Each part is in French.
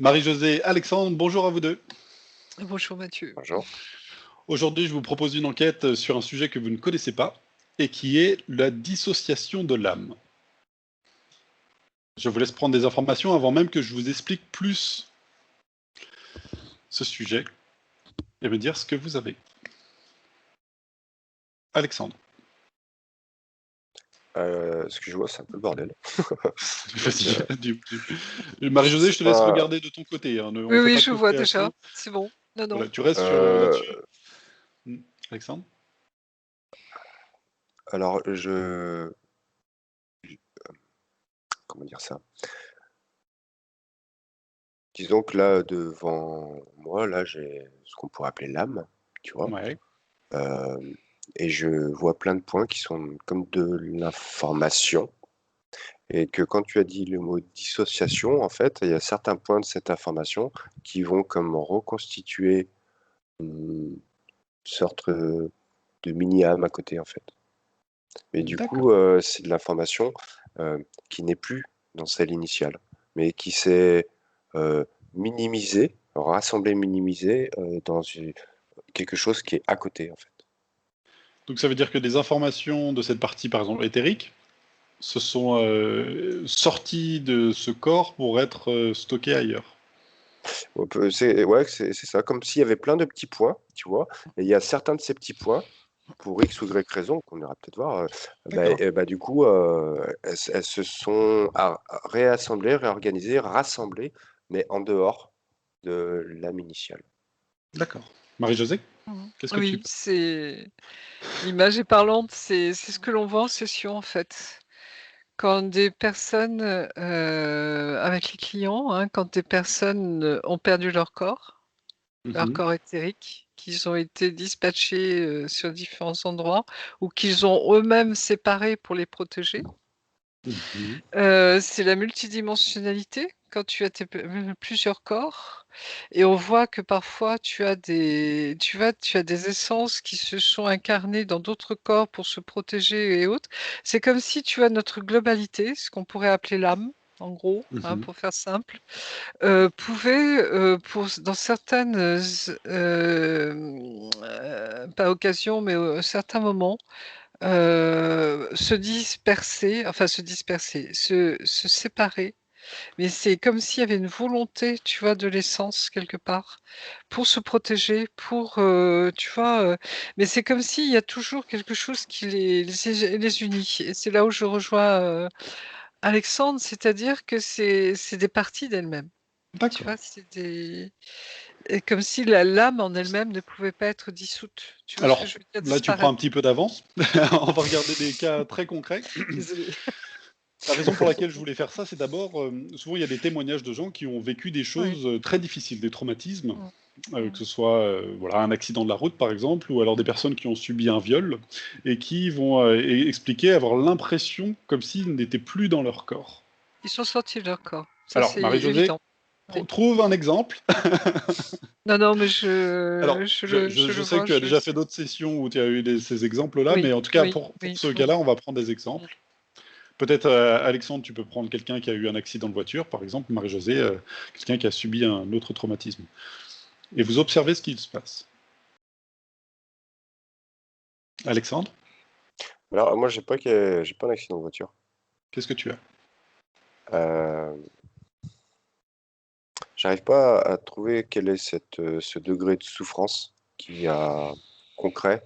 Marie-Josée, Alexandre, bonjour à vous deux. Bonjour Mathieu. Bonjour. Aujourd'hui, je vous propose une enquête sur un sujet que vous ne connaissez pas et qui est la dissociation de l'âme. Je vous laisse prendre des informations avant même que je vous explique plus ce sujet et me dire ce que vous avez. Alexandre. Ce que je vois, c'est un peu le bordel. Vas-y. Marie-Josée, je te laisse Pas- regarder de ton côté. Hein, on Oui, ne fait oui, pas de je vois co-création. déjà. C'est bon. Non, non. Voilà, tu restes Euh, là-dessus. Alexandre. alors, comment dire ça? Disons que là, devant moi, là, j'ai ce qu'on pourrait appeler l'âme, tu vois. Ouais. Et je vois plein de points qui sont comme de l'information. Et que quand tu as dit le mot dissociation, en fait, il y a certains points de cette information qui vont comme reconstituer une sorte de mini-âme à côté, en fait. Mais du D'accord. coup, c'est de l'information, qui n'est plus dans celle initiale, mais qui s'est, minimisée, rassemblée, minimisée, dans quelque chose qui est à côté, en fait. Donc ça veut dire que des informations de cette partie, par exemple, éthérique, se sont sorties de ce corps pour être stockées ailleurs. C'est ça, comme s'il y avait plein de petits points, tu vois? Et il y a certains de ces petits points, pour X ou Y raison, qu'on ira peut-être voir, D'accord. du coup, elles se sont réassemblées, réorganisées, rassemblées, mais en dehors de l'âme initiale. D'accord. Marie-Josée, qu'est-ce que tu Oui, peux? c'est l'image est parlante, c'est ce que l'on voit en session en fait. Quand des personnes, avec les clients, hein, quand des personnes, ont perdu leur Mhm, corps éthérique, qu'ils ont été dispatchés, sur différents endroits ou qu'ils ont eux-mêmes séparés pour les protéger. mhm. C'est la multidimensionnalité, quand tu as plusieurs corps et on voit que parfois tu as des essences qui se sont incarnées dans d'autres corps pour se protéger et autres. C'est comme si tu as notre globalité, ce qu'on pourrait appeler l'âme, en gros, hein, Mhm. pour faire simple, pouvait, pour dans certaines, pas occasions, mais, certains moments, se disperser, se séparer, mais c'est comme s'il y avait une volonté, tu vois, de l'essence quelque part, pour se protéger, pour, tu vois, mais c'est comme s'il y a toujours quelque chose qui les unit et c'est là où je rejoins, Alexandre, c'est-à-dire que c'est des parties d'elles-mêmes. Tu D'accord. vois? C'est des et comme si la l'âme en elle-même ne pouvait pas être dissoute. Tu vois ce que Alors, je veux dire? là, tu prends un Disparaître. petit peu d'avance. On va regarder des cas très concrets. Désolée. La raison pour laquelle je voulais faire ça, c'est d'abord, souvent il y a des témoignages de gens qui ont vécu des Oui. choses très difficiles, des traumatismes, Mmh. que Mmh. ce soit voilà, un accident de la route par exemple, ou alors des personnes qui ont subi un viol, et qui vont expliquer, avoir l'impression comme s'ils n'étaient plus dans leur corps. Ils sont sortis de leur corps, ça Alors, c'est Marie-Josée, évident. Oui. trouve un exemple. Non, non, mais Alors, je je le sais que vois, tu as je déjà fait d'autres sessions où tu as eu ces exemples-là, oui, mais en tout cas, oui, pour oui. ce Mmh. cas-là, on va prendre des Mmh. exemples. Peut-être, Alexandre, tu peux prendre quelqu'un qui a eu un accident de voiture, par exemple, Marie-Josée, quelqu'un qui a subi un autre traumatisme. Et vous observez ce qui se passe. Alexandre, Alors moi, j'ai pas d'accident de voiture. qu'est-ce que tu as? Heu, J'arrive pas à trouver quel est ce degré de souffrance qui a concret,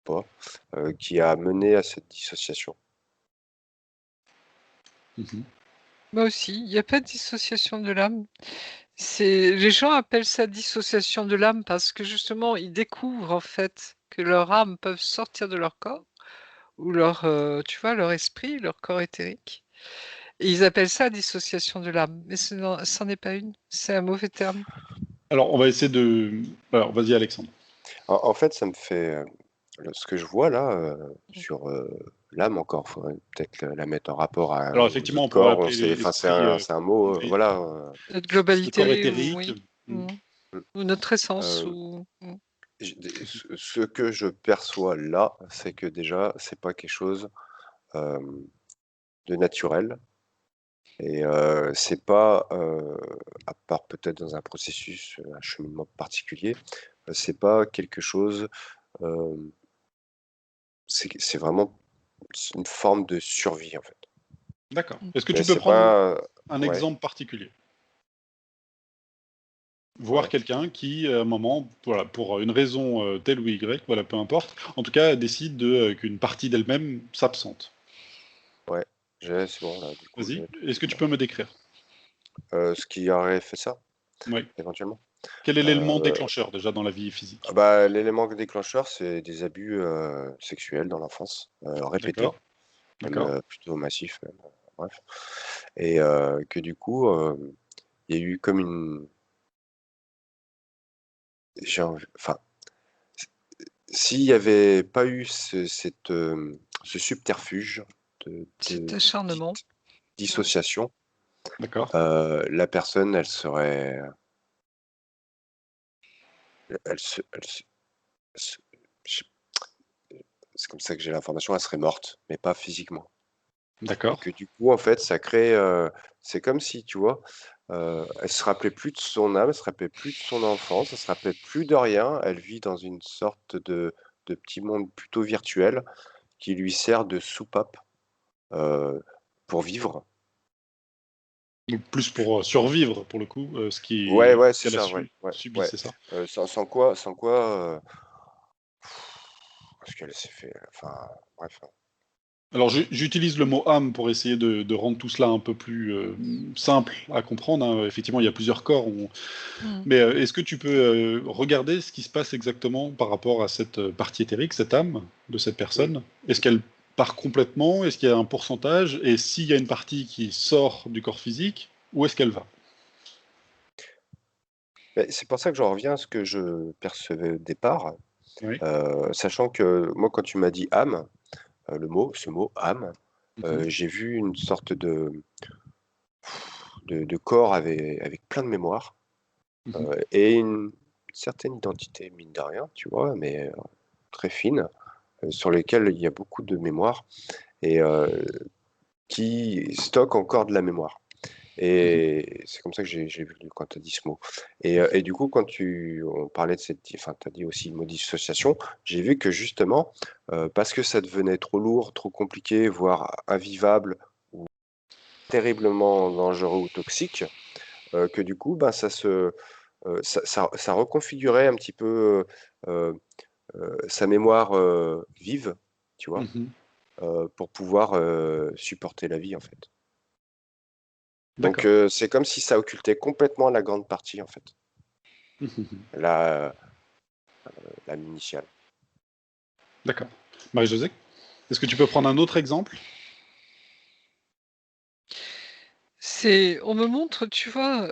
pas, qui a mené à cette dissociation. Mhm. Moi aussi, il y a pas de dissociation de l'âme. C'est les gens appellent ça dissociation de l'âme parce que justement, ils découvrent en fait que leur âme peuvent sortir de leur corps ou leur, tu vois, leur esprit, leur corps éthérique et ils appellent ça dissociation de l'âme, mais c'en est pas une, c'est un mauvais terme. Alors, on va essayer de... Alors, vas-y, Alexandre. En fait, ça me fait, ce que je vois là, Mmh. sur, l'âme encore, faudrait peut-être la mettre en rapport Alors, aux effectivement, autres on pourrait corps, appeler l'esprit... c'est un mot, oui, voilà, Notre le corps globalité ou éthérique. oui, Mm. mmh, ou notre essence heu, ou ce que je perçois là, c'est que déjà, c'est pas quelque chose, hem, de naturel, Et c'est pas, à part peut-être dans un processus, un cheminement particulier, c'est pas quelque chose, hem, c'est vraiment une forme de survie, en fait. D'accord. Mmh. Est-ce que Mais tu peux c'est prendre pas, un ouais, exemple particulier? Voir ouais. quelqu'un qui, à un moment, voilà, pour une raison, telle ou Y, voilà, peu importe, en tout cas décide qu'une partie d'elle-même s'absente. Ouais, c'est bon là, du coup, Vas-y, j'ai tout est-ce que tu ouais. peux me décrire? Ce qui aurait fait ça, Oui. éventuellement? Quel est l'élément Heu, déclencheur déjà dans la vie physique? Bah, l'élément déclencheur, c'est des abus, sexuels dans l'enfance, répétés, D'accord, même, d'accord. plutôt massifs même, bref et que du coup, il y a eu comme une j'ai env enfin, s'il y avait pas eu ce subterfuge Cet de acharnement. dite Mmh. dissociation, D'accord. la personne, elle serait, elle se je c'est comme ça que j'ai l'information, elle serait morte, mais pas physiquement et D'accord. que du coup, en fait, ça crée, c'est comme si, tu vois, elle se rappelait plus de son âme, elle se rappelait plus de son enfance, elle se rappelait plus de rien. Elle vit dans une sorte de petit monde plutôt virtuel qui lui sert de soupape, heu, pour vivre. Donc plus pour, survivre pour le coup, Ouais, ouais, ce c'est qu'elle a ça, ouais, ouais, subi, ouais, c'est ça? sans quoi, parce qu'elle s'est fait, enfin, bref, hein. Alors j'utilise le mot âme pour essayer de rendre tout cela un peu plus, simple à comprendre, hein. Effectivement, il y a plusieurs corps, Mmh. mais, est-ce que tu peux, regarder ce qui se passe exactement par rapport à cette, partie éthérique, cette âme de cette Mmh. personne? Est-ce qu'elle part complètement? Est-ce qu'il y a un pourcentage? Et s'il y a une partie qui sort du corps physique, où est-ce qu'elle va? Beh, c'est pour ça que j'en reviens à ce que je percevais au départ, Oui. sachant que moi, quand tu m'as dit âme, ce mot âme, Mmh. j'ai vu une sorte de corps avec plein de mémoire, Mmh. et une certaine identité, mine de rien, tu vois? Mais, très fine, sur lesquelles il y a beaucoup de mémoire et qui stocke encore de la mémoire. Mmh. Et c'est comme ça que j'ai vu quand tu as dit ce mot et du coup, quand on parlait de enfin, tu as dit aussi le mot dissociation, j'ai vu que justement, parce que ça devenait trop lourd, trop compliqué, voire invivable ou terriblement dangereux ou toxique, que du coup, ben, ça reconfigurait un petit peu, sa mémoire, vive, tu vois? Mmh. Pour pouvoir, supporter la vie, en fait. Donc D'accord. c'est comme si ça occultait complètement la grande partie, en fait. Mmh. La L'âme initiale. D'accord. Marie-Josée, est-ce que tu peux prendre un autre exemple? On me montre, tu vois,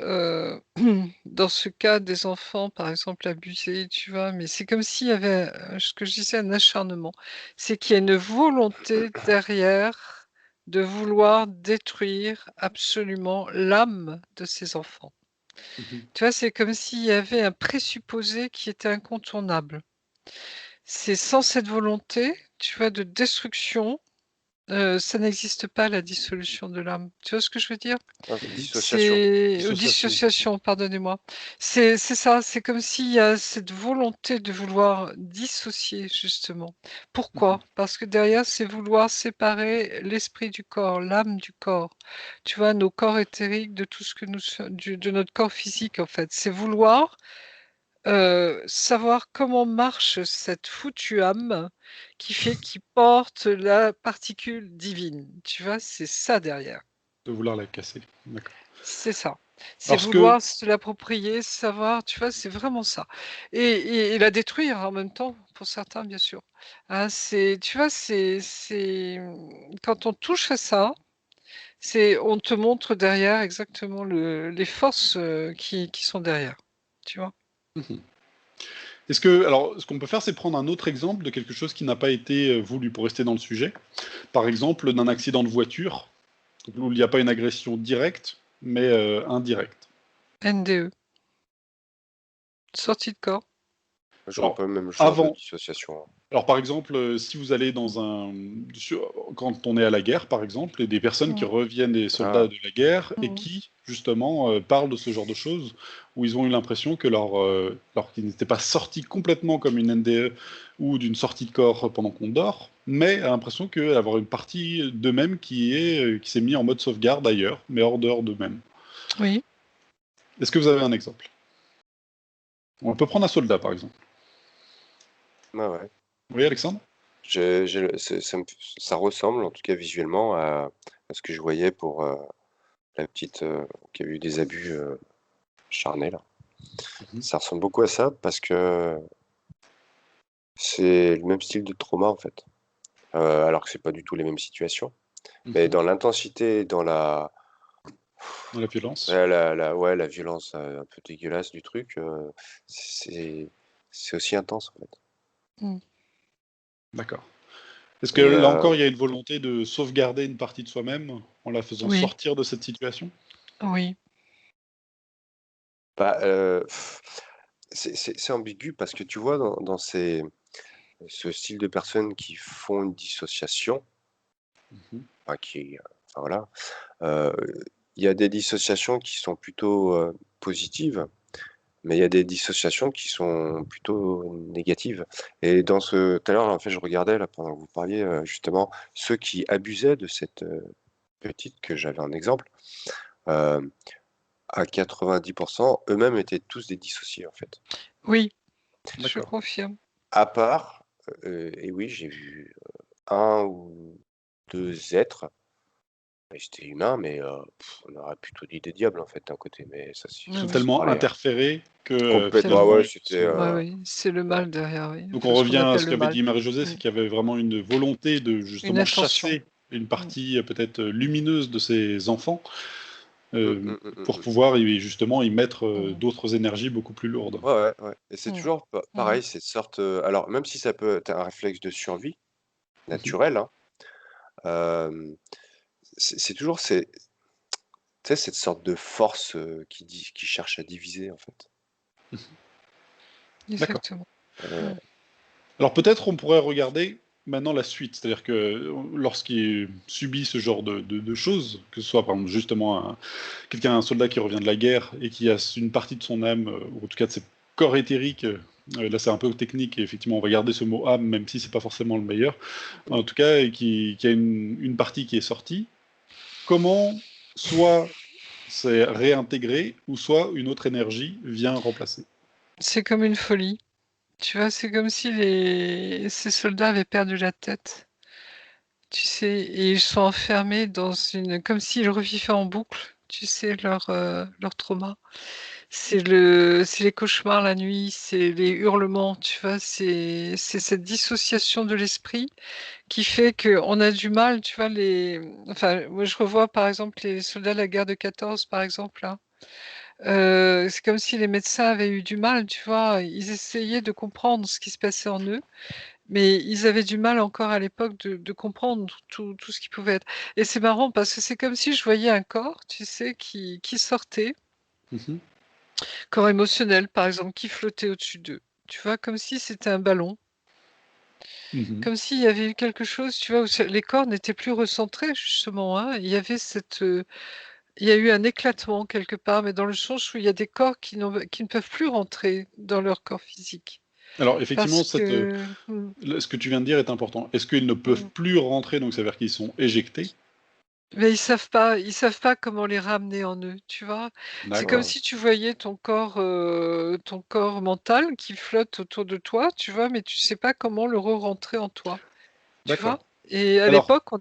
dans ce cas des enfants, par exemple, abusés, tu vois? Mais c'est comme s'il y avait, ce que je disais, un acharnement. C'est qu'il y a une volonté derrière de vouloir détruire absolument l'âme de ces enfants. Mmh. Tu vois? C'est comme s'il y avait un présupposé qui était incontournable. C'est sans cette volonté, tu vois, de destruction, ça n'existe pas la dissolution de l'âme. Tu vois ce que je veux dire? Dissociation. C'est ou Dissociation. dissociation, pardonnez-moi. C'est ça, c'est comme s'il y a cette volonté de vouloir dissocier justement. Mmh. Pourquoi? Parce que derrière, c'est vouloir séparer l'esprit du corps, l'âme du corps. Tu vois? Nos corps éthériques de tout ce que nous so du de notre corps physique, en fait. C'est vouloir, savoir comment marche cette foutue âme qui porte la particule divine. Tu vois? C'est ça derrière. De vouloir la casser. D'accord. C'est ça. C'est Alors ce que vouloir se l'approprier, savoir, tu vois? C'est vraiment ça et la détruire en même temps, pour certains, bien sûr. Hein, tu vois? Quand on touche à ça, on te montre derrière exactement les forces, qui sont derrière, tu vois? mmh alors, ce qu'on peut faire, c'est prendre un autre exemple de quelque chose qui n'a pas été, voulu, pour rester dans le sujet. Par exemple, d'un accident de voiture, où il n'y a pas une agression directe, mais, indirecte. NDE, sortie de corps. Je vois Alors, pas le même genre de avant, dissociation. alors par exemple, si vous allez quand on est à la guerre, par exemple, et des personnes qui Mm. reviennent, des soldats Ah, de la guerre, et Mm. qui, justement, parlent de ce genre de choses, où ils ont eu l'impression que alors qu'ils n'étaient pas sortis complètement comme une NDE ou d'une sortie de corps pendant qu'on dort, mais a l'impression qu'avoir une partie d'eux-mêmes qui s'est mis en mode sauvegarde ailleurs, mais hors dehors d'eux-mêmes. Oui, Est-ce que vous avez un exemple? On peut prendre un soldat, par exemple. ouais, ouais. Oui, Alexandre? Ça ressemble, en tout cas visuellement, à ce que je voyais pour la petite qui a eu des abus charnels. Mhm. Ça ressemble beaucoup à ça parce que c'est le même style de trauma, en fait. Alors que c'est pas du tout les mêmes situations. Mais Mhm. dans l'intensité, dans Dans la violence. la violence un peu dégueulasse du truc, c'est c'est aussi intense, en fait. Mm. D'accord. Est-ce que Et là encore, il y a une volonté de sauvegarder une partie de soi-même en la faisant Oui, sortir de cette situation? oui, bah, c'est ambigu parce que tu vois, dans ce style de personnes qui font une dissociation, Mhm. enfin enfin voilà, heu, il y a des dissociations qui sont plutôt, positives, mais il y a des dissociations qui sont plutôt négatives et tout à l'heure, en fait, je regardais là pendant que vous parliez, justement, ceux qui abusaient de cette, petite que j'avais un exemple, hem, à 90 eux-mêmes étaient tous des dissociés, en fait. oui, je D'accord. confirme. À part, et oui, j'ai vu, 1 ou 2 êtres, ils étaient humains, mais on aurait plutôt dit des diables, en fait, d'un côté, mais ça Ah Sont oui, se tellement parlait, hein. interférés que c'est Complètement, le, ah finalement, ouais, ils c'était, sont... ouais, oui, c'est le ouais. mal derrière, oui. Donc Enfin, on ce qu'on revient à appelle ce le qu'avait mal. dit Marie-Josée, c'est Mm. qu'il y avait vraiment une volonté de Une justement intention. chasser une Mm. partie peut-être lumineuse de ces enfants Mmh, euh, mmh, mmh, mmh, pour mmh. pouvoir justement y mettre Mm. d'autres énergies beaucoup plus lourdes. Ouais, ouais, ouais et c'est Mm. toujours Mm. pareil, cette sorte, alors même si ça peut être un réflexe de survie Mhm. naturel, hein, hem, c'est toujours tu sais, cette sorte de force, qui cherche à diviser, en fait. D'accord. Exactement. Heu, Mm. Alors peut-être on pourrait regarder maintenant la suite, c'est-à-dire que lorsqu'il subit ce genre de choses, que ce soit par exemple justement un soldat qui revient de la guerre et qui a une partie de son âme, ou en tout cas de ses corps éthériques, là c'est un peu technique et effectivement on va garder ce mot âme même si c'est pas forcément le meilleur, en tout cas et qui a une partie qui est sortie, comment soit c'est réintégré ou soit une autre énergie vient remplacer. C'est comme une folie. Tu vois, c'est comme si ces soldats avaient perdu la tête. Tu sais, et ils sont enfermés dans comme s'ils revivaient en boucle, tu sais, leur trauma. C'est les cauchemars la nuit, c'est les hurlements, tu vois, c'est cette dissociation de l'esprit qui fait qu'on a du mal, tu vois, enfin, moi je revois par exemple les soldats de la guerre de 14, par exemple, là. C'est comme si les médecins avaient eu du mal, tu vois, ils essayaient de comprendre ce qui se passait en eux, mais ils avaient du mal encore à l'époque de comprendre tout ce qui pouvait être. Et c'est marrant parce que c'est comme si je voyais un corps, tu sais, qui sortait, Mhm, corps émotionnel par exemple, qui flottait au-dessus d'eux. Tu vois, comme si c'était un ballon, mhm. comme s'il y avait eu quelque chose, tu vois, où les corps n'étaient plus recentrés justement, hein. Il y avait il y a eu un éclatement quelque part, mais dans le sens où il y a des corps qui ne peuvent plus rentrer dans leur corps physique. Alors Parce effectivement, que ce que tu viens de dire est important. Est-ce qu'ils ne peuvent mmh. plus rentrer, donc ça veut dire qu'ils sont éjectés? Mais ils savent pas comment les ramener en eux, tu vois? C'est comme D'accord, ouais, si tu voyais ton corps mental qui flotte autour de toi, tu vois? Mais tu sais pas comment le re-rentrer en toi, tu vois? d'accord. Et à Alors, l'époque, on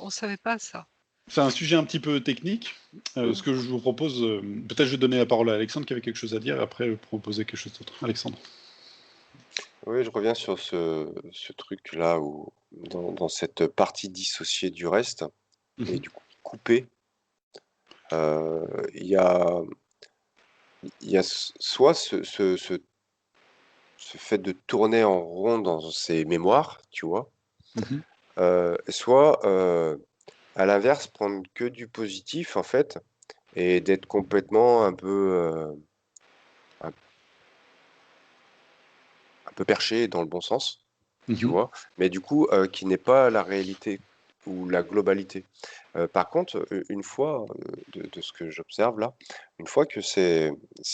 savait pas ça. c'est un sujet un petit peu technique. Ce Mmh. que je vous propose, peut-être je vais donner la parole à Alexandre qui avait quelque chose à dire, et après proposer quelque chose d'autre. Alexandre. oui, je reviens sur ce truc-là où dans cette partie dissociée du reste et Mhm, du coup coupée, il y a il y a soit ce fait de tourner en rond dans ses mémoires, tu vois? mhm. Soit, à l'inverse, prendre que du positif, en fait, et d'être complètement un peu, un un peu perché dans le bon sens, tu Mhm. vois, mais du coup, qui n'est pas la réalité ou la globalité. Par contre, une fois, de ce que j'observe là, une fois que c'est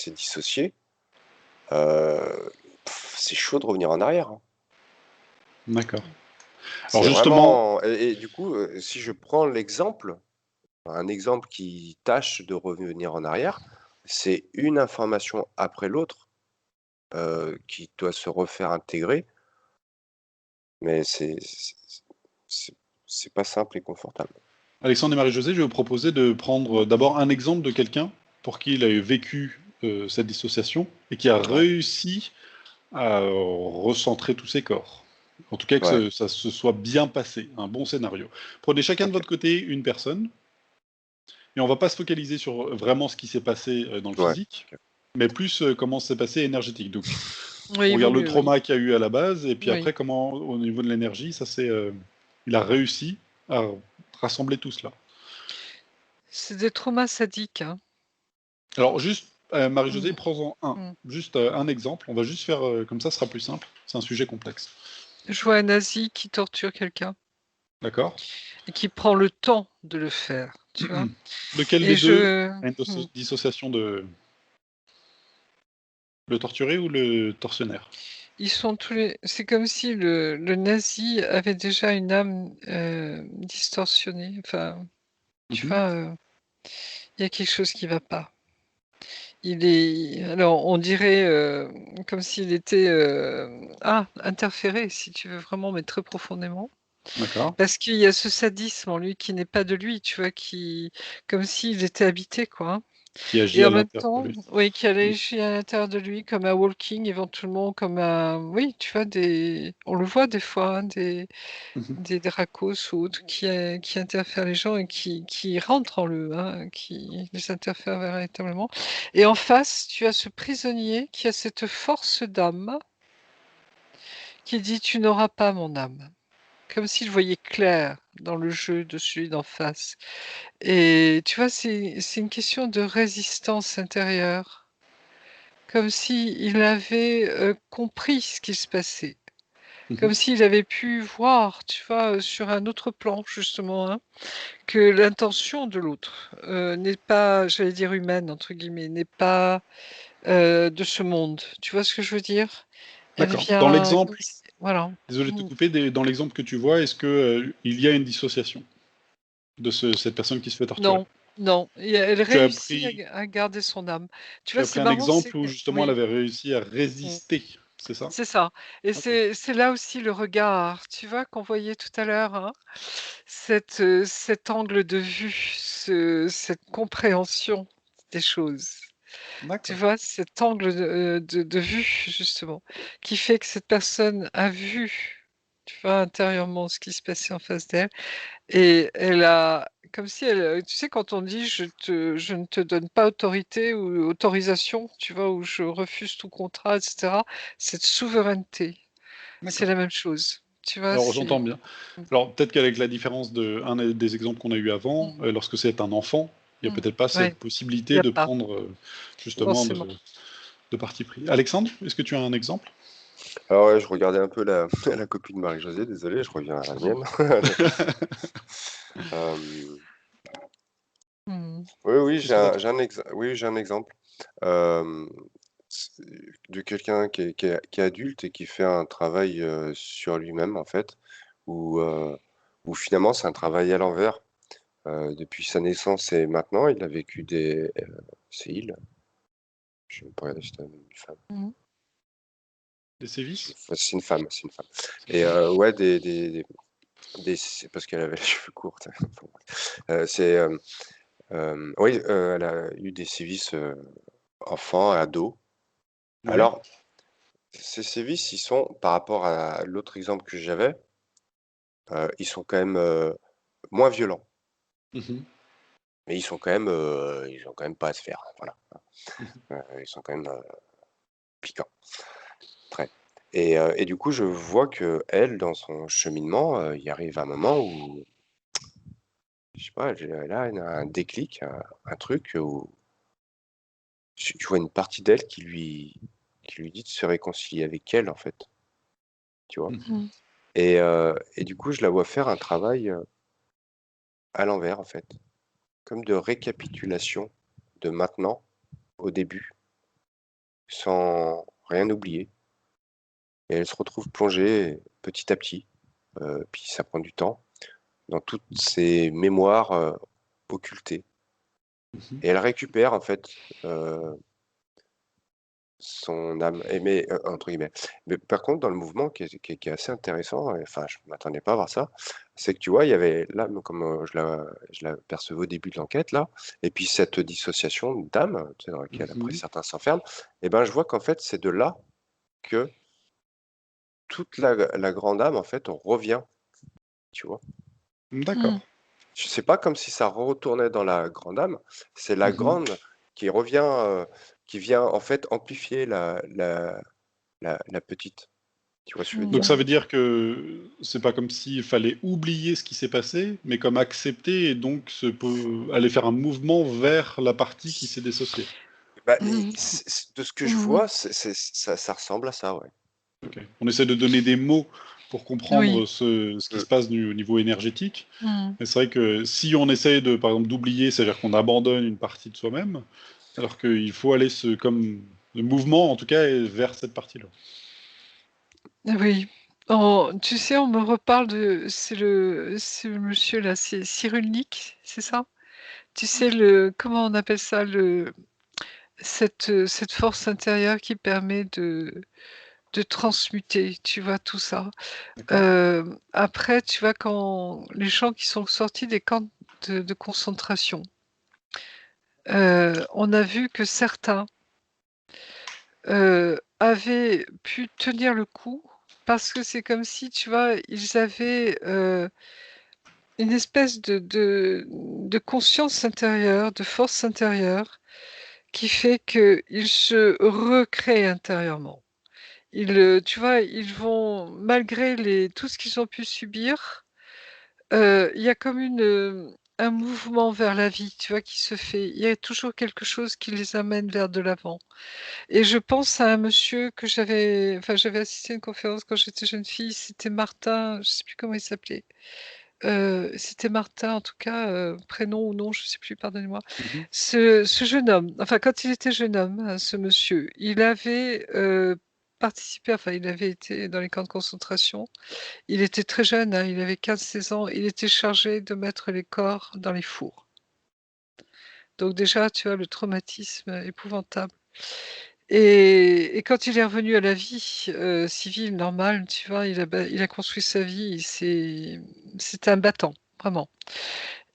dissocié, heu, c'est chaud de revenir en arrière, hein. D'accord. Alors C'est justement, vraiment et du coup, si je prends un exemple qui tâche de revenir en arrière, c'est une information après l'autre, qui doit se refaire intégrer, mais c'est c'est pas simple et confortable. Alexandre et Marie-Josée, je vais vous proposer de prendre d'abord un exemple de quelqu'un pour qui il a vécu cette dissociation et qui a Ouais, réussi à recentrer tous ses corps. En tout cas, que ouais, ça se soit bien passé, un bon scénario. Prenez chacun de OK, votre côté une personne, et on va pas se focaliser sur vraiment ce qui s'est passé dans le ouais, physique, OK. mais plus comment s'est passé énergétique. Donc, on Oui, vaut regarde le mieux, oui. trauma qu'il y a eu à la base, et puis Oui. après, comment, au niveau de l'énergie, il a réussi à rassembler tout cela. C'est des traumas sadiques, hein. Alors, juste, Marie-Josée, Mmh. prends-en un. Mmh. Juste un exemple. On va juste faire comme ça sera plus simple. C'est un sujet complexe. Je vois un nazi qui torture quelqu'un D'accord? et qui prend le temps de le faire, tu vois? Lequel Et des deux je a une mmh, dissociation de le torturé ou le tortionnaire? ils sont tous les c'est comme si le nazi avait déjà une âme, distorsionnée, enfin, tu Mhm. vois, il y a quelque chose qui va pas. Il est alors on dirait, comme s'il était, interféré si tu veux vraiment, mais très profondément. D'accord. Parce qu'il y a ce sadisme en lui qui n'est pas de lui, tu vois? Qui comme s'il était habité, quoi, hein. Qui agit Et à en même l'intérieur de temps, lui. oui, qui Mm. allait chez à l'intérieur de lui comme un walking éventuellement, comme un oui, tu vois? Des on le voit des fois, hein, Mhm. des racos ou autres qui interfèrent les gens et qui rentrent en eux, hein, qui les interfèrent véritablement. Et en face, tu as ce prisonnier qui a cette force d'âme qui dit: «Tu n'auras pas mon âme». Comme s'il voyait clair dans le jeu de celui d'en face. Et tu vois, c'est une question de résistance intérieure, comme s'il avait, compris ce qui se passait, Mhm. comme s'il avait pu voir, tu vois, sur un autre plan justement, hein, que l'intention de l'autre, n'est pas, j'allais dire «humaine» entre guillemets, n'est pas, de ce monde. Tu vois ce que je veux dire? Elle D'accord. Dans vient comme l'exemple, si voilà. désolé de te Mmh. couper, dans l'exemple que tu vois, est-ce que il y a une dissociation de cette personne qui se fait torturer? Non, non, et elle Tu as réussit pris, à garder son âme. Tu tu vois, as pris c'est un marrant, c'est exemple où que justement elle oui, avait réussi à mmh, résister, c'est ça? c'est ça, et Ok. c'est là aussi le regard, tu vois, qu'on voyait tout à l'heure, hein? Cet angle de vue, cette compréhension des choses. Tu D'accord. vois? Cet angle de vue justement, qui fait que cette personne a vu, tu vois, intérieurement ce qui se passait en face d'elle. Et elle a comme si elle, tu sais quand on dit: «Je ne te donne pas autorité ou autorisation», tu vois? Ou «Je refuse tout contrat» et cetera. Cette souveraineté, c'est D'accord. la même chose. Tu vois? Alors j'entends C'est bien. mmh, Alors peut-être qu'avec la différence de un des exemples qu'on a eu avant, mmh, lorsque c'est un enfant, il y a mmh. peut-être pas Ouais, cette il y possibilité a de pas, prendre justement forcément. de parti pris. Alexandre, est-ce que tu as un exemple? Alors ouais, je regardais un peu la la copie de Marie-Josée, désolé, je reviens à la mienne. Hem, Mmh. oui, oui, Qu'est-ce que tu as trouvé? j'ai un exemple, hem, c'est de quelqu'un qui est adulte et qui fait un travail, sur lui-même, en fait, où, où finalement c'est un travail à l'envers. Depuis sa naissance et maintenant, il a vécu c'est il? Je sais même pas regarder si c'était un homme ou une femme. Mmh. Des sévices? C'est une femme, c'est une femme C'est une et femme. ouais, c'est parce qu'elle avait les cheveux courts, enfin bref. C'est, oui, elle a eu des sévices, enfant, ado. Oui. Alors, ces sévices, ils sont par rapport à l'autre exemple que j'avais, ils sont quand même, moins violents, Mmh. mais ils ont quand même pas à se faire, voilà. Mmh. Ils sont quand même, piquants, très et du coup, je vois qu'elle, dans son cheminement, il arrive un moment où, je sais pas, elle a un déclic, un truc où tu vois une partie d'elle qui lui qui lui dit de se réconcilier avec elle, en fait, tu vois. Mhm. Et du coup, je la vois faire un travail à l'envers, en fait, comme de récapitulation de maintenant au début, sans rien oublier. Et elle se retrouve plongée petit à petit, puis ça prend du temps, dans toutes ces mémoires occultées. Mhm. Et elle récupère, en fait, son âme, entre guillemets. Mais par contre, dans le mouvement qui est assez intéressant, enfin, je ne m'attendais pas à voir ça, c'est que tu vois, il y avait l'âme, comme je la percevais au début de l'enquête, là, et puis cette dissociation d'âme, tu sais, dans laquelle après Mhm. certains s'enferment, et ben je vois qu'en fait, c'est de là que toute la grande âme, en fait, on revient, tu vois. D'accord. C'est pas comme si ça retournait dans la grande âme, c'est la Mhm. grande qui revient, qui vient en fait amplifier la petite. Tu vois ce que je veux Donc dire? ça veut dire que c'est pas comme s'il fallait oublier ce qui s'est passé, mais comme accepter et donc aller faire un mouvement vers la partie qui s'est dissociée. Bah, de ce que je vois, ça ressemble à ça, ouais. Ok. On essaie de donner des mots pour Oui. comprendre ce qui Mm. se passe au niveau énergétique. Mmh. Mais c'est vrai que si on essaye par exemple, d'oublier, c'est-à-dire qu'on abandonne une partie de soi-même, alors qu'il faut aller comme le mouvement, en tout cas, est vers cette partie-là. Oui. Tu sais, on me reparle de c'est le monsieur là, c'est Cyrulnik, c'est ça? Tu sais comment on appelle ça? Cette force intérieure qui permet de transmuter, tu vois, tout ça. D'accord. Après, tu vois, quand les gens qui sont sortis des camps de concentration, on a vu que certains, avaient pu tenir le coup parce que c'est comme si, tu vois, ils avaient, une espèce de conscience intérieure, de force intérieure qui fait qu'ils se recréent intérieurement. Tu vois, ils vont malgré tout ce qu'ils ont pu subir, il y a comme un mouvement vers la vie, tu vois, qui se fait. Il y a toujours quelque chose qui les amène vers de l'avant et je pense à un monsieur que j'avais assisté à une conférence quand j'étais jeune fille, c'était Martin, je sais plus comment il s'appelait. C'était Martin en tout cas, prénom ou nom, je sais plus, pardonnez-moi. Mhm. Ce jeune homme, enfin quand il était jeune homme, ce monsieur, il avait, participé, enfin il avait été dans les camps de concentration. Il était très jeune, hein, il avait 15 16 ans, il était chargé de mettre les corps dans les fours. Donc déjà, tu vois le traumatisme épouvantable et quand il est revenu à la vie, civile normale, tu vois, il a construit sa vie, c'était un battant, vraiment.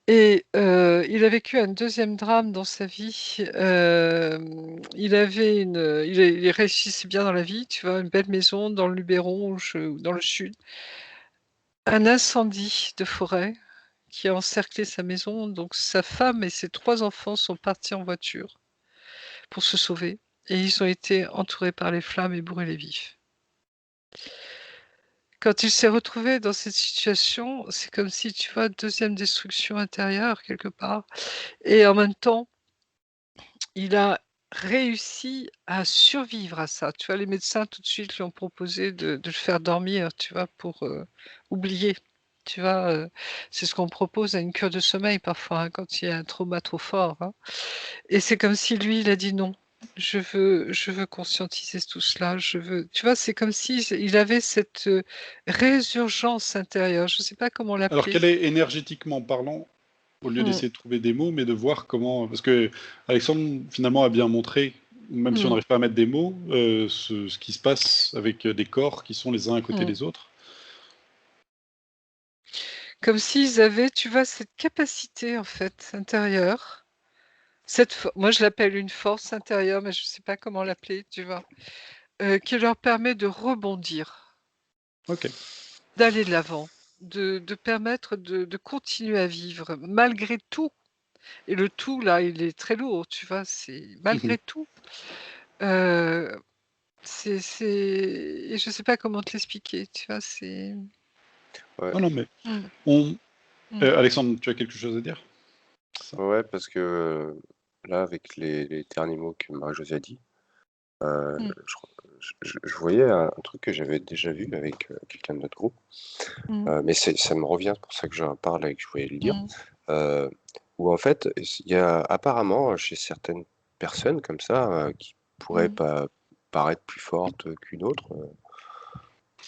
Et il a vécu un deuxième drame dans sa vie. Il réussissait bien dans la vie, tu vois? Une belle maison dans le Luberon, dans le sud. Un incendie de forêt qui a encerclé sa maison, donc sa femme et ses 3 enfants sont partis en voiture pour se sauver et ils ont été entourés par les flammes et brûlés vifs. Quand il s'est retrouvé dans cette situation, c'est comme si, tu vois, deuxième destruction intérieure quelque part et en même temps il a réussi à survivre à ça. Tu vois, les médecins tout de suite lui ont proposé de le faire dormir, tu vois, pour, oublier. Tu vois, c'est ce qu'on propose à une cure de sommeil parfois, hein, quand il y a un trauma trop fort, hein. Et c'est comme si lui, il a dit: «Non, je veux conscientiser tout cela, je veux» tu vois, c'est comme si il avait cette, résurgence intérieure, je ne sais pas comment Alors l'appeler. quelle est énergétiquement parlant, au lieu Mmh, d'essayer de trouver des mots, mais de voir comment. Parce que Alexandre, finalement, a bien montré, même si on mmh. n'arrive pas à mettre des mots, ce qui se passe avec des corps qui sont les uns à côté Mmh. des autres. Comme s'ils avaient, tu vois, cette capacité, en fait, intérieure. Moi, je l'appelle une force intérieure, mais je ne sais pas comment l'appeler, tu vois? Qui leur permet de rebondir, Ok. d'aller de l'avant, de permettre de continuer à vivre malgré tout et le tout là, il est très lourd, tu vois? C'est Mhm. malgré tout, heu, c'est et je ne sais pas comment te l'expliquer, tu vois? Ouais, Non, non, mais Mmh, on. mmh, Alexandre, tu as quelque chose à dire? C'est ça. ouais, parce que là, avec les derniers mots que Marie-Josée a dit, mmh. je voyais un truc que j'avais déjà vu avec quelqu'un de notre groupe, Mmh. mais ça me revient, c'est pour ça que j'en parle et que je voulais le dire, Mmh. euh, où en fait, il y a apparemment chez certaines personnes comme ça, qui pourraient Mmh. pas paraître plus fortes qu'une autre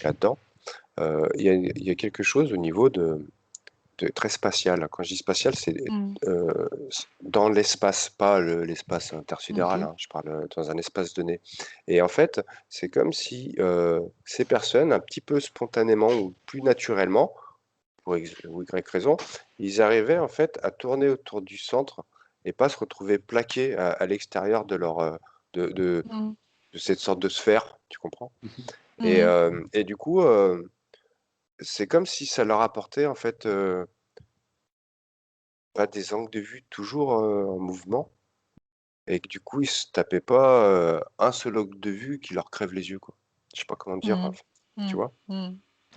là-dedans, il y a quelque chose au niveau de très spatial. Quand je dis spatial, c'est Mmh. dans l'espace, pas l'espace intersidéral, Mmh. hein, je parle dans un espace donné. Et en fait, c'est comme si ces personnes, un petit peu spontanément ou plus naturellement, pour X ou Y raison, ils arrivaient en fait à tourner autour du centre et pas se retrouver plaqués à l'extérieur de leur de Mmh. de cette sorte de sphère, tu comprends? Mhm. Mmh. Et du coup, c'est comme si ça leur apportait en fait, pas des angles de vue toujours, en mouvement et que du coup, ils se tapaient pas, un seul angle de vue qui leur crève les yeux, quoi. Je sais pas comment dire, Mmh. tu Mmh. vois? Mmh.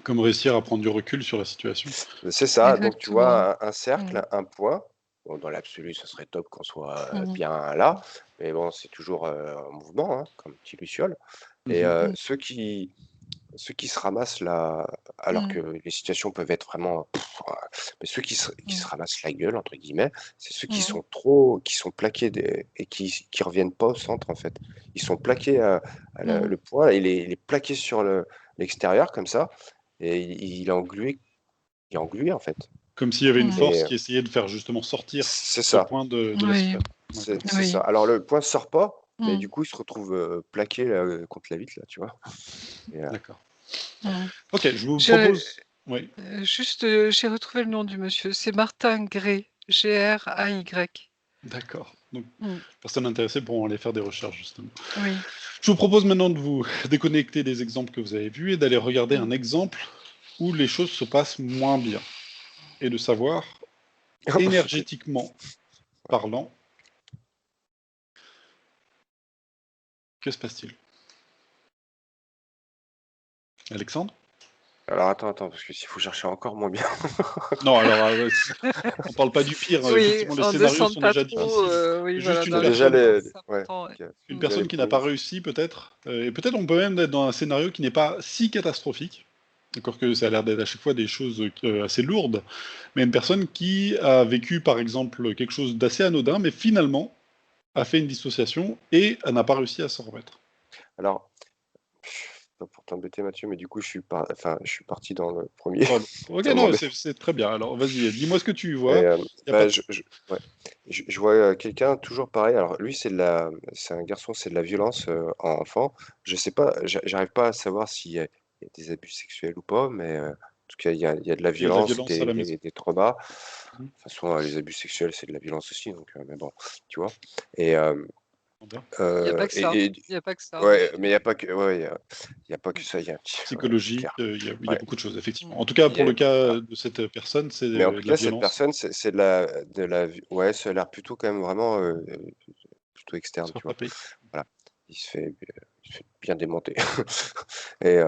Comme réussir à prendre du recul sur la situation. C'est ça, donc tu Exactement. vois un Mmh. cercle, un point. Bon, dans l'absolu, ce serait top qu'on soit, Mmh. bien là, mais bon, c'est toujours, en mouvement, hein, comme petit luciole et Mhm. Mmh. ceux qui se ramassent là, alors Mmh. que les situations peuvent être vraiment mais ceux qui se Mmh. «ramassent la gueule» entre guillemets, c'est ceux Mmh. qui sont plaqués et qui reviennent pas au centre, en fait. Ils sont plaqués à Mmh. le point, il est plaqué sur l'extérieur comme ça et il est englué, en fait Comme s'il y avait une Mmh. force et qui essayait de faire justement sortir c'est ce ça, point de la Oui. sphère. D'accord. c'est ça. Oui. Alors le point sort pas, mais Mmh. du coup, il se retrouve, plaqué là, contre la vitre là, tu vois? Et D'accord. Mmh. Ok, je vous Je propose. Oui, juste, j'ai retrouvé le nom du monsieur, c'est Martin Gray, Gray. d'accord. Donc, Mmh. personnes intéressées pourront aller faire des recherches, justement. Oui. Je vous propose maintenant de vous déconnecter des exemples que vous avez vus et d'aller regarder Mmh. un exemple où les choses se passent moins bien. Et de savoir, énergétiquement parlant, que se passe-t-il? Alexandre? Alors attends, parce que s'il faut chercher encore moins bien. Non, alors, on parle pas du pire. Oui, Effectivement, les on scénarios descende sont pas déjà trop, difficiles. oui, C'est voilà, juste dans Bon, les déjà, premiers, c'est ouais, important, ouais. ok. une Mmh. Déjà les personne qui n'a pas premiers. réussi, peut-être. Et peut-être on peut même être dans un scénario qui n'est pas si catastrophique. D'accord que ça a l'air d'être à chaque fois des choses assez lourdes. Mais une personne qui a vécu, par exemple, quelque chose d'assez anodin, mais finalement a fait une dissociation et n'a pas réussi à s'en remettre. Alors, pas pour t'embêter Mathieu, mais du coup, je suis parti dans le premier. Pardon. Ok, Ça non, m'embête. c'est très bien. Alors, vas-y, dis-moi ce que tu Et vois. Il a pas bah, de... ouais. Je vois quelqu'un toujours pareil. Alors lui, c'est un garçon, c'est de la violence en enfant. Je sais pas, j'arrive pas à savoir il y a des abus sexuels ou pas, mais en tout cas, il y a de la Il y a de la violence, violence à la maison. des traumas. Mhm. De toute façon, les abus sexuels, c'est de la violence aussi, donc, mais bon, tu vois. Et, Il y a pas que ça, et il y a pas que ça, ouais, oui. mais il y a pas que, ouais, il y a pas que Mmh. ça. Ouais, c'est Psychologique, clair. il y a Ouais. beaucoup de choses, effectivement. Mmh. En tout cas, Il y pour a- le voilà. cas de cette personne, c'est Mais en tout de la cas, cette violence. personne, c'est ouais, ça a l'air plutôt quand même vraiment plutôt Se externe, faire tu vois. taper. Voilà, il se fait bien démonter. Et,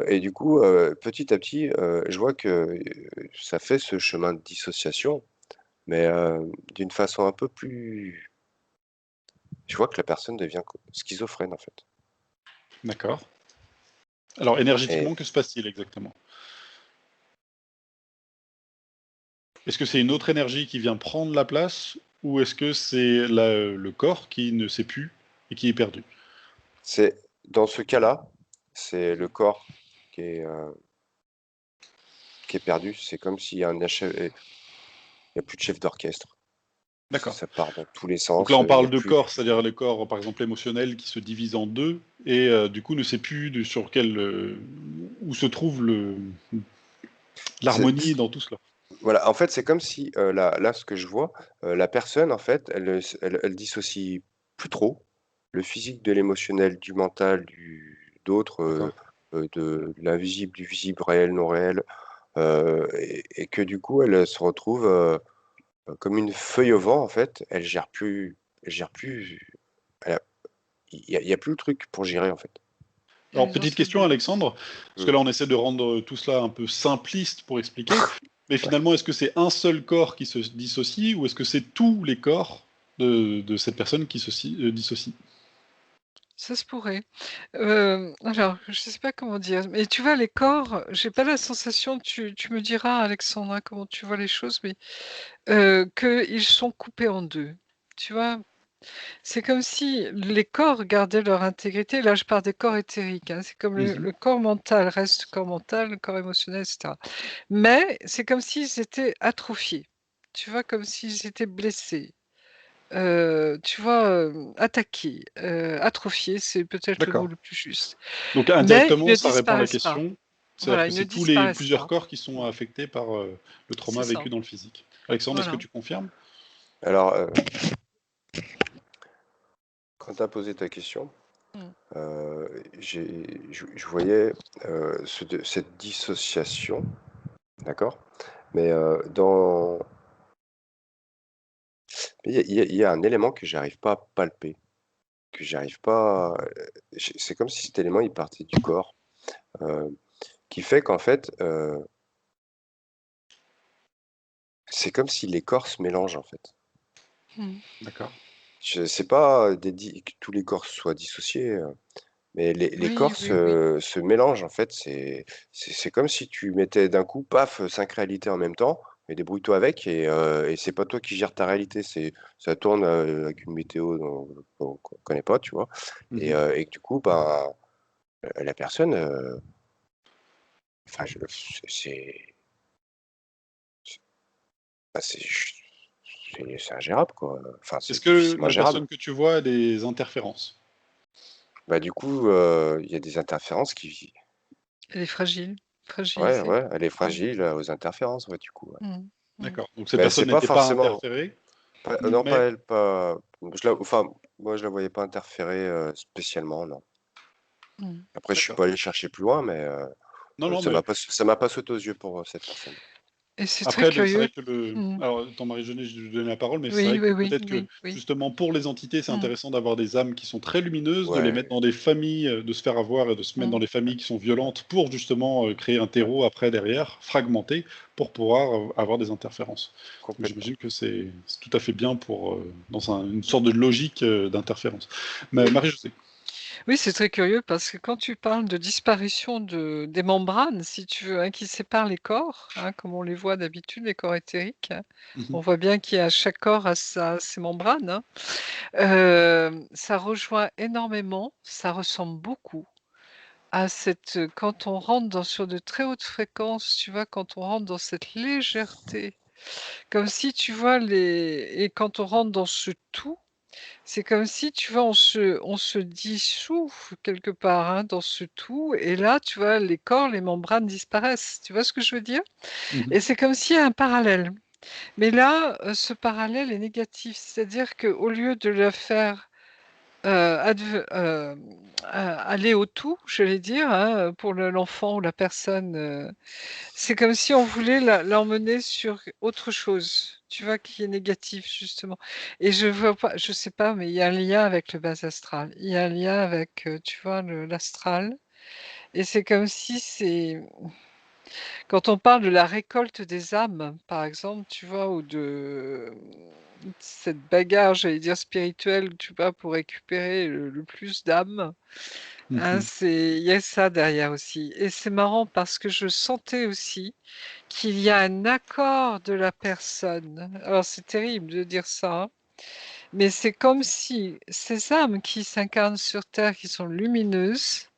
et du coup, petit à petit, je vois que ça fait ce chemin de dissociation, mais d'une façon un peu plus. Je vois que la personne devient schizophrène en fait. D'accord. Alors, Et énergétiquement, que se passe-t-il exactement? Est-ce que c'est une autre énergie qui vient prendre la place ou est-ce que c'est le corps qui ne sait plus et qui est perdu? c'est dans ce cas-là, c'est le corps qui est, heu, qui est perdu. C'est comme s'il y a il y a plus de chef d'orchestre. D'accord. Ça part dans tous les Donc là, sens, on il y a parle de plus. corps, c'est-à-dire le corps, par exemple, émotionnel qui se divise en deux et du coup ne sait plus sur quel, où se trouve C'est l'harmonie dans tout cela. Voilà, en fait, c'est comme si, là, ce que je vois, la personne, en fait, elle dissocie plus trop le physique de l'émotionnel, du mental, d'autres, D'accord. de l'invisible, du visible, réel, non réel, et que du coup, elle se retrouve, comme une feuille au vent, en fait. Elle gère plus, elle a il y a plus le truc pour gérer, en fait. Alors, Elles ont petite ce question, but. Alexandre, parce que Mmh. là, on essaie de rendre tout cela un peu simpliste pour expliquer, mais Ouais. finalement, est-ce que c'est un seul corps qui se dissocie ou est-ce que c'est tous les corps de cette personne qui se dissocient? Ça se pourrait. Alors, je sais pas comment dire, mais tu vois, les corps, j'ai pas la sensation, tu me diras, Alexandra, comment tu vois les choses, mais qu'ils sont coupés en 2. Tu vois? C'est comme si les corps gardaient leur intégrité. Là, je parle des corps éthériques, hein. C'est comme Mhm. le corps mental reste corps mental, le corps émotionnel, et cetera. Mais c'est comme s'ils étaient atrophiés. Tu vois? Comme s'ils étaient blessés. Tu vois, attaqués, atrophiés, c'est peut-être le mot D'accord. le plus juste. Donc Mais ils indirectement, ne ça répond à la disparaissent pas. question. C'est-à-dire Voilà, que ils ne c'est tous les disparaissent plusieurs pas. corps qui sont affectés par le trauma C'est ça, vécu dans le physique. Alexandre, est-ce que voilà. tu confirmes? Alors, quand tu as posé ta question, Mmh. je voyais cette dissociation, d'accord? Mais il y a un élément que j'arrive pas à palper, que j'arrive pas. C'est comme si cet élément il partait du corps, euh, qui fait qu'en fait, c'est comme si les corps se mélangent en fait. Mmh. D'accord. Je sais pas que tous les corps soient dissociés, mais les Oui, corps oui, oui. se mélangent en fait. C'est comme si tu mettais d'un coup, paf, 5 réalités en même temps et débrouille-toi avec et c'est pas toi qui gères ta réalité, ça tourne, avec une météo qu'on connaît pas, tu vois? Mhm. Et que du coup, ben, la personne, enfin je c'est bah, c'est ingérable quoi, enfin Est-ce c'est que difficilement la gérable. personne que tu vois a des interférences? Bah, du coup, il y a des interférences qui Elle est fragile, ouais, fragilisée. ouais, elle est Mmh. fragile, aux interférences, ouais, du coup, ouais. Mmh. Mmh. D'accord. Donc ces Mais c'est personnes pas n'étaient pas forcément interférées, non, pas mais elle, pas enfin, moi, je la voyais pas interférer, spécialement, non. Mmh. Après, je suis d'accord. pas allé chercher plus loin, mais Non, non, mais ça m'a pas sauté aux yeux pour, cette personne. Et c'est très après, c'est curieux. vrai que le. Mmh. Alors, dans Marie-Jeunet, je vais donner la parole, mais c'est Oui, vrai oui, que oui, peut-être que oui, oui. justement pour les entités, c'est Mmh. intéressant d'avoir des âmes qui sont très lumineuses, de les mettre Ouais, dans des familles, de se faire avoir et de se mettre dans Mmh. des familles qui sont violentes pour justement créer un terreau après derrière, fragmenté, pour pouvoir avoir des interférences. Donc complètement. j'imagine que c'est tout à fait bien pour dans une sorte de logique d'interférence. Mais Marie-Josée. Oui, c'est très curieux parce que quand tu parles de disparition des membranes, si tu veux, hein, qui séparent les corps, hein, comme on les voit d'habitude, les corps éthériques, hein, Mhm. on voit bien chaque corps a ses membranes, hein. Ça rejoint énormément, ça ressemble beaucoup à quand on rentre sur de très hautes fréquences, tu vois, quand on rentre dans cette légèreté, comme si tu vois et quand on rentre dans ce tout, c'est comme si, tu vois, on se dissout quelque part, hein, dans ce tout et là, tu vois, les corps, les membranes disparaissent. Tu vois ce que je veux dire? Mhm. Et c'est comme s'il y a un parallèle. Mais là, ce parallèle est négatif, c'est-à-dire qu'au lieu de le faire, aller au tout, j'allais dire, hein, pour l'enfant ou la personne, c'est comme si on voulait l'emmener sur autre chose, tu vois? Qui est négatif justement et je vois pas je sais pas, mais il y a un lien avec le bas astral. Il y a un lien avec, tu vois, l'astral et c'est comme si quand on parle de la récolte des âmes, par exemple, tu vois? Ou cette bagarre, j'allais dire spirituelle, tu vois? Pour récupérer le plus d'âmes. Hein, Mhm. il y a ça derrière aussi et c'est marrant parce que je sentais aussi qu'il y a un accord de la personne. Alors c'est terrible de dire ça, hein, mais c'est comme si ces âmes qui s'incarnent sur terre, qui sont lumineuses,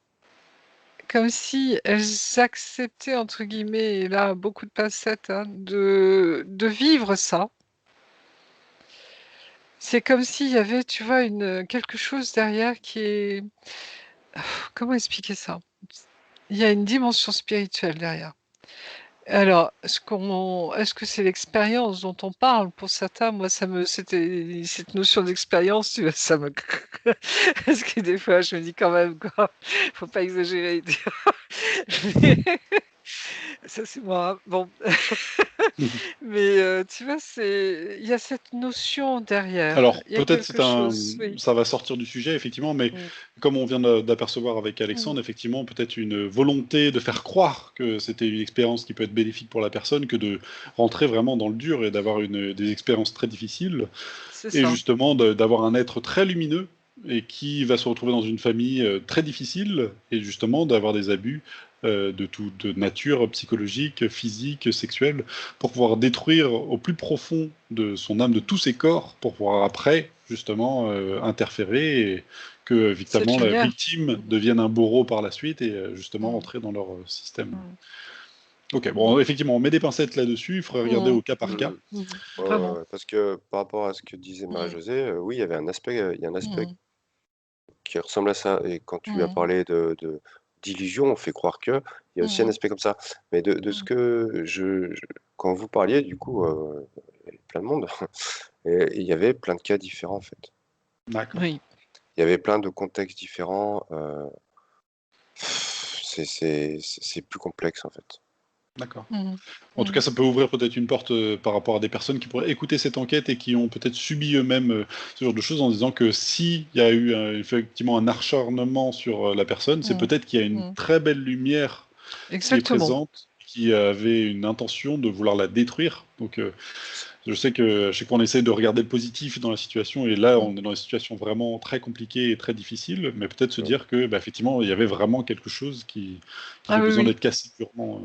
comme si elles «acceptaient» entre guillemets et là beaucoup de pincettes, hein, de vivre ça. C'est comme s'il y avait, tu vois, quelque chose derrière qui est comment expliquer ça? Il y a une dimension spirituelle derrière. Alors, est-ce que c'est l'expérience dont on parle? Pour certains, moi, c'était cette notion d'expérience, tu vois, ça me parce que des fois, je me dis quand même quoi, faut pas exagérer. Mais ça, c'est moi, hein. Bon, mais tu vois, il y a cette notion derrière. Alors, Il y a peut-être quelque chose, oui. ça va sortir du sujet, effectivement, mais Mmh. comme on vient d'apercevoir avec Mmh. Alexandre, effectivement, peut-être une volonté de faire croire que c'était une expérience qui peut être bénéfique pour la personne, que de rentrer vraiment dans le dur et d'avoir des expériences très difficiles, C'est et ça. justement d'avoir un être très lumineux, et qui va se retrouver dans une famille très difficile, et justement d'avoir des abus de nature psychologique, physique, sexuelle, pour pouvoir détruire au plus profond de son âme, de tous ses corps, pour pouvoir après, justement, interférer, et que, C'est évidemment, la génial. victime devienne un bourreau par la suite, et justement Mm. entrer dans leur système. Mm. Ok, bon, effectivement, on met des pincettes là-dessus, il faudrait regarder Mm. au cas par cas. Mhm. Ouais, ouais, Vraiment. ouais, parce que par rapport à ce que disait Mm. Marie-Josée, oui, il y avait un aspect, il y a un aspect Mm. qui ressemble à ça. Et quand tu lui as Mm. parlé d'illusion, on fait croire que. Il y a aussi un Mm. aspect comme ça. Mais de ce Mm. que quand vous parliez, du coup, il y avait plein de monde. Et il y avait plein de cas différents, en fait. D'accord. Oui. Il y avait plein de contextes différents. C'est plus complexe, en fait. D'accord. Mm. En tout cas, Mm. ça peut ouvrir peut-être une porte par rapport à des personnes qui pourraient écouter cette enquête et qui ont peut-être subi eux-mêmes ce genre de choses, en disant que s'il y a eu effectivement un acharnement sur la personne, c'est Mm. peut-être qu'il y a une Mm. très belle lumière qui est Exactement. présente, qui avait une intention de vouloir la détruire. Donc, je sais que à chaque fois on essaie de regarder le positif dans la situation, et là Mm. on est dans une situation vraiment très compliquée et très difficile, mais peut-être se Ouais. dire que, bah, effectivement, il y avait vraiment quelque chose qui Ah avait oui, besoin oui. d'être cassé durement.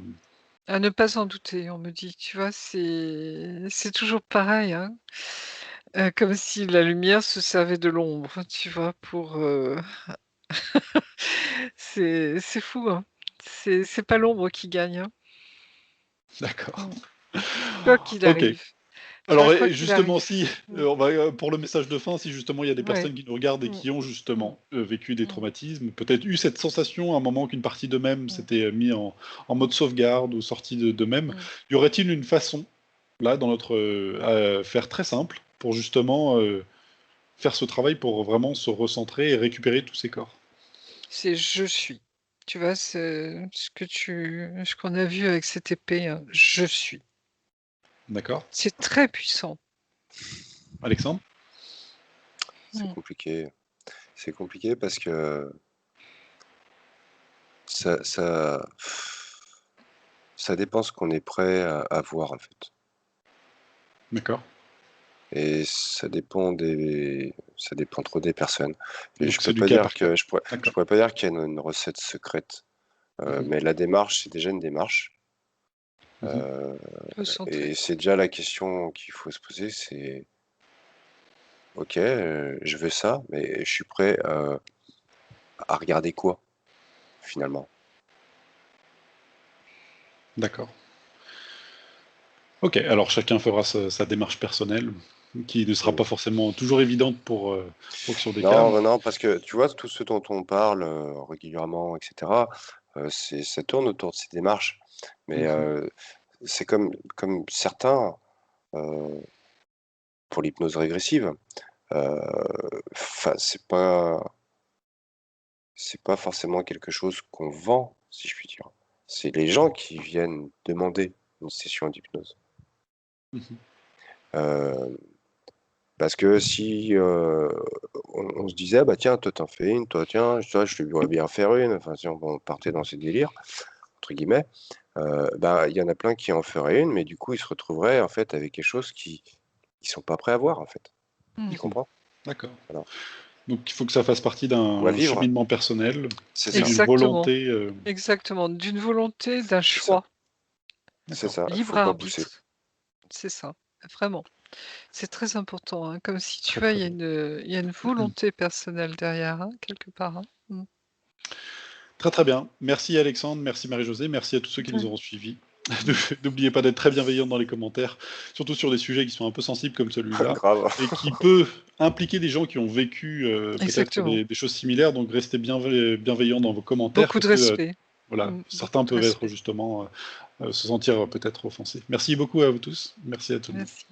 À ne pas en douter, on me dit. Tu vois, c'est toujours pareil, hein. Comme si la lumière se servait de l'ombre, tu vois, pour, c'est fou, hein. C'est pas l'ombre qui gagne, hein. D'accord. Mmh. Quoi qu'il Ok. arrive. Tu vois, Alors, quoi qu'il justement, arrive. si, Mmh. on va, pour le message de fin, si justement il y a des Ouais. personnes qui nous regardent et Mmh. qui ont Mmh. justement vécu des Mmh. traumatismes, peut-être eu cette sensation à un moment qu'une partie d'eux-mêmes Mmh. s'était mis en mode sauvegarde ou sortie d'eux-mêmes, Mmh. y aurait-il une façon, là, dans notre à faire très simple, pour justement faire ce travail pour vraiment se recentrer et récupérer tous ces corps? C'est «je suis». Tu vois, c'est ce qu'on a vu avec cette épée, hein, «je suis». D'accord. C'est très puissant. Alexandre? C'est Mmh. compliqué. C'est compliqué parce que ça ça dépend ce qu'on est prêt à voir, en fait. D'accord. Et ça dépend trop des personnes. Et je Donc peux c'est du pas cas dire par cas. que je D'accord. pourrais pas dire qu'il y a une recette secrète, Mhm. mais la démarche, c'est déjà une démarche, Mhm. et Recentrer. c'est déjà la question qu'il faut se poser, c'est: «OK, je veux ça, mais je suis prêt, à regarder quoi, finalement?» D'accord. Ok, alors chacun fera sa démarche personnelle, qui ne sera Mmh. pas forcément toujours évidente pour fonction des cas. Non, bah, non, parce que tu vois, tout ce dont on parle, régulièrement et cetera, ça tourne autour de ces démarches. Mais, Mhm. c'est comme certains, heu, pour l'hypnose régressive, enfin, c'est pas forcément quelque chose qu'on vend, si je puis dire. C'est les gens qui viennent demander une session d'hypnose. Mhm. Heu, Parce que si, on se disait: «Ah bah tiens, toi t'en fais une, toi je te verrais bien faire une», enfin si on partait dans ces délires, entre guillemets, bah, il y en a plein qui en feraient une, mais du coup, ils se retrouveraient en fait avec quelque chose qui ils sont pas prêts à voir en fait. Tu Mmh. Mhm. comprends? D'accord. Voilà. Donc il faut que ça fasse partie Ou à d'un vivre, cheminement personnel c'est et ça, d'une Exactement, volonté. exactement. D'une volonté, d'un c'est ça, choix, c'est D'accord. ça, libre faut pas pousser. arbitre. C'est ça, vraiment. C'est très important, hein, comme si tu Très vois, très bien. il y a une volonté personnelle derrière, hein, quelque part, hein. Mmh. Très très bien. Merci Alexandre, merci Marie-Josée, merci à tous ceux qui nous Ouais. auront suivis. Mmh. N'oubliez pas d'être très bienveillants dans les commentaires, surtout sur des sujets qui sont un peu sensibles comme celui-là, Grave. et qui peut impliquer des gens qui ont vécu peut-être Exactement. des choses similaires, donc restez bienveillants dans vos commentaires, Beaucoup de parce que respect. voilà, Mmh, beaucoup certains de peuvent être respect. justement se sentir peut-être offensés. Merci beaucoup à vous tous, merci à tout le monde. Merci.